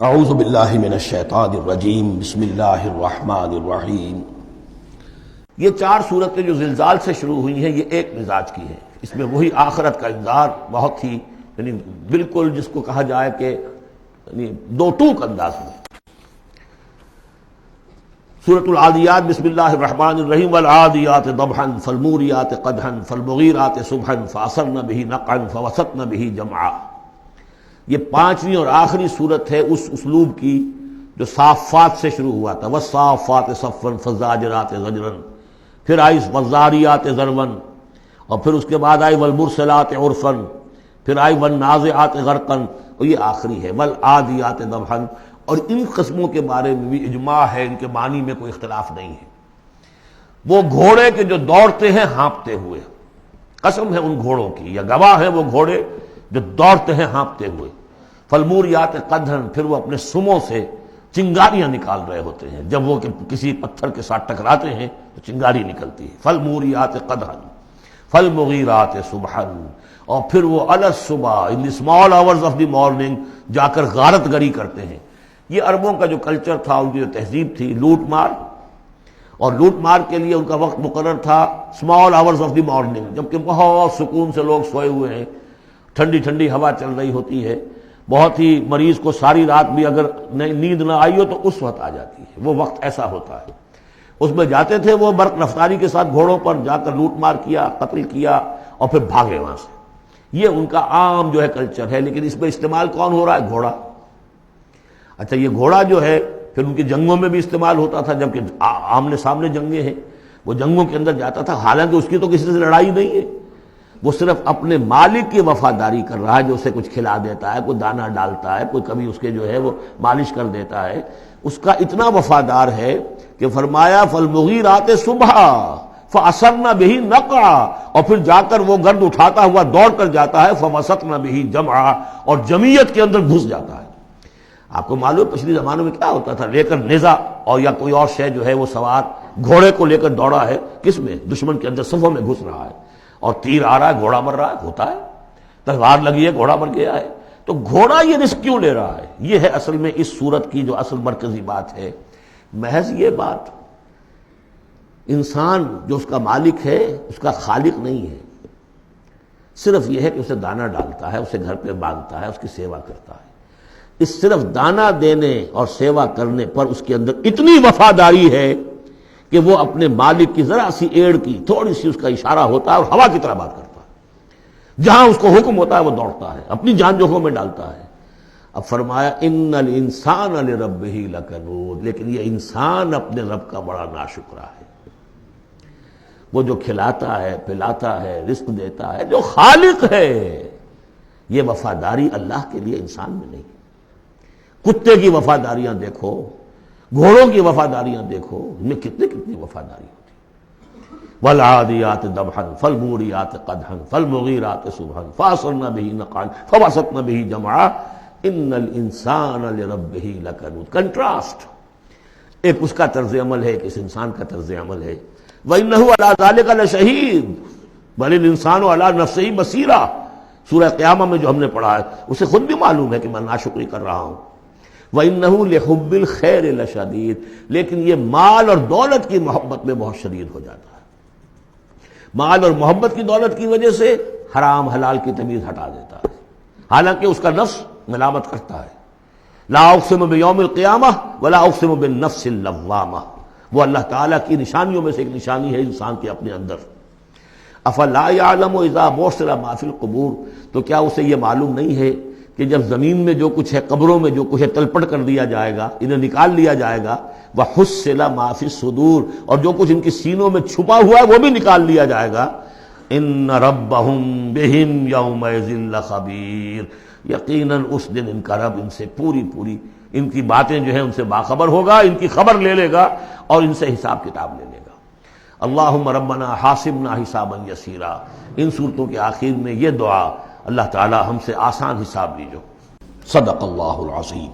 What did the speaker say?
اعوذ باللہ من الشیطان الرجیم بسم اللہ الرحمن الرحیم۔ یہ چار صورتیں جو زلزال سے شروع ہوئی ہیں یہ ایک مزاج کی ہیں، اس میں وہی آخرت کا انذار بہت ہی یعنی بالکل جس کو کہا جائے کہ دو ٹوک انداز میں۔ سورۃ العادیات بسم اللہ الرحمن الرحیم، والعادیات ضبحا فالموریات قدحا فالمغیرات صبحا فاثرن به نقعا فوسطن به جمعا۔ یہ پانچویں اور آخری صورت ہے اس اسلوب کی جو صافات سے شروع ہوا تھا، والصافات صفا فالزاجرات زجرا، پھر آئی والذاریات ذروا، اور پھر اس کے بعد آئی والمرسلات عرفا، پھر آئی والنازعات غرقا، اور یہ آخری ہے والعادیات ضبحا۔ اور ان قسموں کے بارے میں بھی اجماع ہے، ان کے معنی میں کوئی اختلاف نہیں ہے۔ وہ گھوڑے کے جو دوڑتے ہیں ہانپتے ہوئے، قسم ہے ان گھوڑوں کی، یا گواہ ہیں وہ گھوڑے جو دوڑتے ہیں ہانپتے ہوئے۔ فالموریات قدحا، پھر وہ اپنے سموں سے چنگاریاں نکال رہے ہوتے ہیں، جب وہ کسی پتھر کے ساتھ ٹکراتے ہیں تو چنگاری نکلتی ہے۔ فالموریات قدحا فالمغیرات صبحا، اور پھر وہ الصبح in the small hours of the morning جا کر غارت گری کرتے ہیں۔ یہ عربوں کا جو کلچر تھا، ان کی جو تہذیب تھی، لوٹ مار، اور لوٹ مار کے لیے ان کا وقت مقرر تھا small hours of the morning, جبکہ بہت سکون سے لوگ سوئے ہوئے ہیں، ٹھنڈی ٹھنڈی ہوا چل رہی ہوتی ہے، بہت ہی مریض کو ساری رات بھی اگر نیند نہ آئی ہو تو اس وقت آ جاتی ہے، وہ وقت ایسا ہوتا ہے۔ اس میں جاتے تھے وہ برق رفتاری کے ساتھ گھوڑوں پر جا کر لوٹ مار کیا، قتل کیا، اور پھر بھاگے وہاں سے۔ یہ ان کا عام جو ہے کلچر ہے، لیکن اس میں استعمال کون ہو رہا ہے؟ گھوڑا۔ اچھا، یہ گھوڑا جو ہے پھر ان کی جنگوں میں بھی استعمال ہوتا تھا، جبکہ آمنے سامنے جنگیں ہیں، وہ جنگوں کے اندر جاتا تھا، حالانکہ اس کی تو کسی سے لڑائی نہیں ہے، وہ صرف اپنے مالک کی وفاداری کر رہا ہے، جو اسے کچھ کھلا دیتا ہے، کوئی دانہ ڈالتا ہے، کوئی کبھی اس کے جو ہے وہ مالش کر دیتا ہے، اس کا اتنا وفادار ہے کہ فرمایا فالمغیرات صبحا فاثرن به نقعا، اور پھر جا کر وہ گرد اٹھاتا ہوا دوڑ کر جاتا ہے فوسطن به جمعا، اور جمعیت کے اندر گھس جاتا ہے۔ آپ کو معلوم پچھلی زمانوں میں کیا ہوتا تھا، لے کر نیزہ اور یا کوئی اور شے جو ہے وہ سوار گھوڑے کو لے کر دوڑا ہے، کس میں؟ دشمن کے اندر صفوں میں گھس رہا ہے، اور تیر آ رہا ہے، گھوڑا مر رہا ہے، ہوتا ہے، تلوار لگی ہے، گھوڑا مر گیا ہے، تو گھوڑا یہ رسک کیوں لے رہا ہے؟ یہ ہے اصل میں اس صورت کی جو اصل مرکزی بات ہے، محض یہ بات، انسان جو اس کا مالک ہے اس کا خالق نہیں ہے، صرف یہ ہے کہ اسے دانہ ڈالتا ہے، اسے گھر پہ باندھتا ہے، اس کی سیوا کرتا ہے۔ اس صرف دانہ دینے اور سیوا کرنے پر اس کے اندر اتنی وفاداری ہے کہ وہ اپنے مالک کی ذرا سی ایڑ کی تھوڑی سی اس کا اشارہ ہوتا ہے اور ہوا کی طرح بات کرتا ہے، جہاں اس کو حکم ہوتا ہے وہ دوڑتا ہے، اپنی جان جوخم میں ڈالتا ہے۔ اب فرمایا ان الانسان لربہ لکنود، لیکن یہ انسان اپنے رب کا بڑا ناشکرا ہے۔ وہ جو کھلاتا ہے، پلاتا ہے، رزق دیتا ہے، جو خالق ہے، یہ وفاداری اللہ کے لیے انسان میں نہیں۔ کتے کی وفاداریاں دیکھو، گھوڑوں کی وفاداریاں دیکھو، ان میں کتنی وفاداری ہوتی ہے۔ والعادیات ضبحا فالموریات قدحا فالمغیرات صبحا فاثرن به نقعا فوسطن به جمعا ان الانسان لربہ لکنود۔ کنٹراسٹ، ایک اس کا طرز عمل ہے، ایک اس انسان کا طرز عمل ہے۔ وَإِنَّهُ عَلَىٰ ذَلِكَ لَشَهِيدٌ بَلِ الْإِنسَانُ عَلَىٰ نَفْسِهِ بَصِيرًا، سورہ قیامہ میں جو ہم نے پڑھا ہے اسے خود بھی معلوم ہے کہ میں ناشکری کر رہا ہوں۔ وَإِنَّهُ لِحُبِّ الْخَيْرِ لَشَدِيدٌ، لیکن یہ مال اور دولت کی محبت میں بہت شدید ہو جاتا ہے، مال اور محبت کی دولت کی وجہ سے حرام حلال کی تمیز ہٹا دیتا ہے، حالانکہ اس کا نفس ملامت کرتا ہے۔ لا اقسم بیوم القیامہ ولا اقسم بالنفس اللوامہ، وہ اللہ تعالیٰ کی نشانیوں میں سے ایک نشانی ہے انسان کے اپنے اندر۔ افلا یعلم اذا بعثر ما فی القبور، تو کیا اسے یہ معلوم نہیں ہے کہ جب زمین میں جو کچھ ہے، قبروں میں جو کچھ ہے، تلپٹ کر دیا جائے گا، انہیں نکال لیا جائے گا، وحصل ما فی الصدور، اور جو کچھ ان کی سینوں میں چھپا ہوا ہے وہ بھی نکال لیا جائے گا۔ ان ربہم بہم یومئذ لخبیر، یقیناً اس دن ان کا رب ان سے پوری ان کی باتیں جو ہیں ان سے باخبر ہوگا، ان کی خبر لے لے گا اور ان سے حساب کتاب لے لے گا۔ اللہم ربنا حاسبنا حسابا یسیرا، ان صورتوں کے آخر میں یہ دعا، اللہ تعالی ہم سے آسان حساب لیجو۔ صدق اللہ العظیم۔